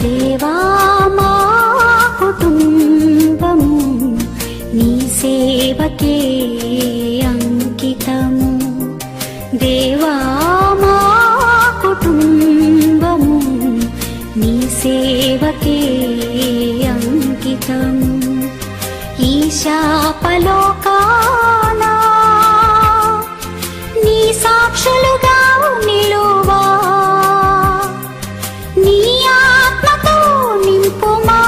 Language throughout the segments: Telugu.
దేవా మా కుటుంబము నీ సేవకే అంకితము. దేవా మా కుటుంబము నీ సేవకే అంకితము. ఈ శాపలోకానా నీ సాక్షులుగా నిలువా, నీ ఆత్మతో నింపుమా,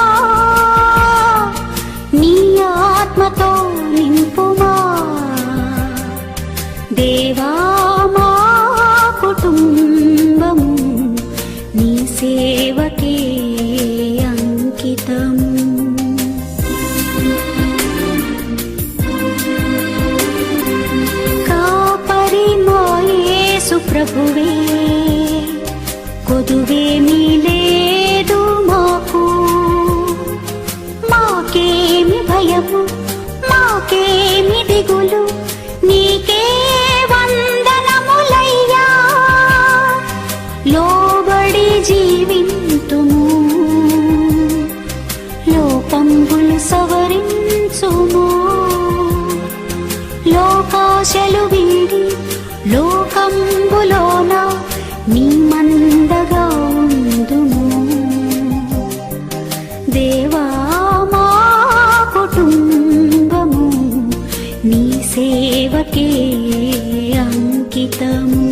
నీ ఆత్మతో నింపుమా. దేవా మా కుటుంబము నీ సేవకే అంకితము. కాపరి మా యేసు ప్రభువే, కొదువేమీ లేదు మాకు, మాకేమి భయము, మాకేమి దిగులు, నీకే వందనములయ్యా. లోబడి జీవింతుము, లోపంబులు సవరించుము. లోకాశలు వీడి లోకంబులోన నీ మందగా ఉందుము. దేవా మా కుటుంబము నీ సేవకే అంకితము.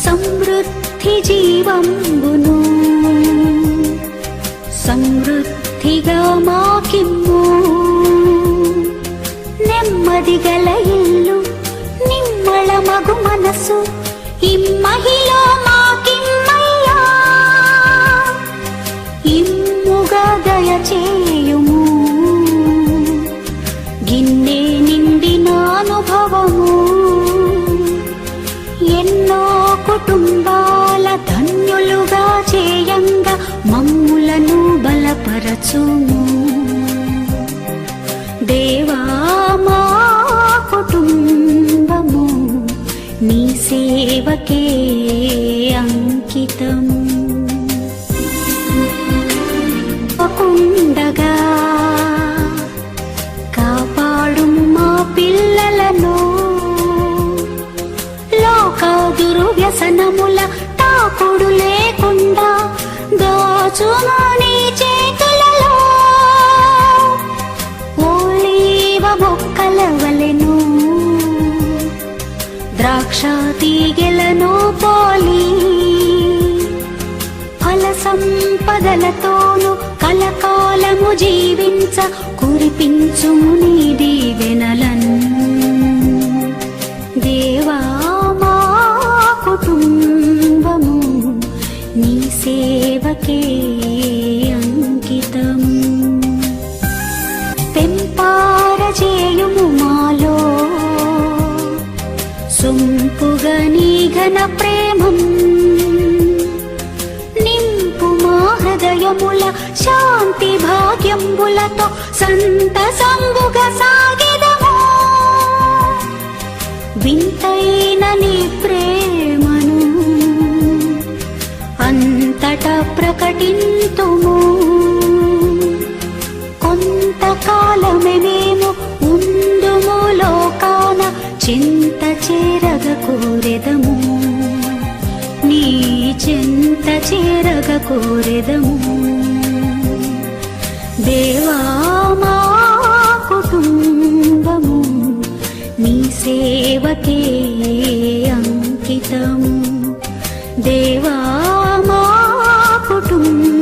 సమృద్ధి జీవంబును సమృద్ధిగా మాకిమ్ము. నెమ్మది గల ఇల్లు, నిమ్మళ మగు మనసు ఇమ్మహిలో మాకిమ్మయ్యా. ఇమ్ముగా దయచేయుము, గిన్నె నిండిన అనుభవము. ఎన్నో కుటుంబాల ధన్యులుగా చేయంగా మమ్ములను బలపరచుము. దేవా మా కుటుంబము నీ సేవకే అంకితము. కుండగా కాపాడు మా పిల్లలను, లోక దుర్వ్యసనముల తాకుడు లేకుండా దాచుము నీ చేతులలో. ఓలీవ మొక్కల వలెను ద్రాక్ష తీగెలను పోలి, ఫల సంపదలతోను కలకాలము జీవించ కురిపించుము నీ దీవెనలను. దేవా మా కుటుంబము నీ సేవకే అంకితము. పెంపారజేయుము మాలో సొంపుగా నీ ఘన ప్రేమం. నింపు మా హృదయముల శాంతి భాగ్యంబులతో సంతసంబుగా సాగెదము. వింతైన నీ ప్రేమను అంతటా ప్రకటింతుము. కొంతకాలమే మేము ఉందుము లోకాన, చింత చేరగ కోరెదము, నీ చింత చేరగ కోరెదము. దేవా మా కుటుంబము నీ సేవకే అంకితము. దేవా మా కుటుంబము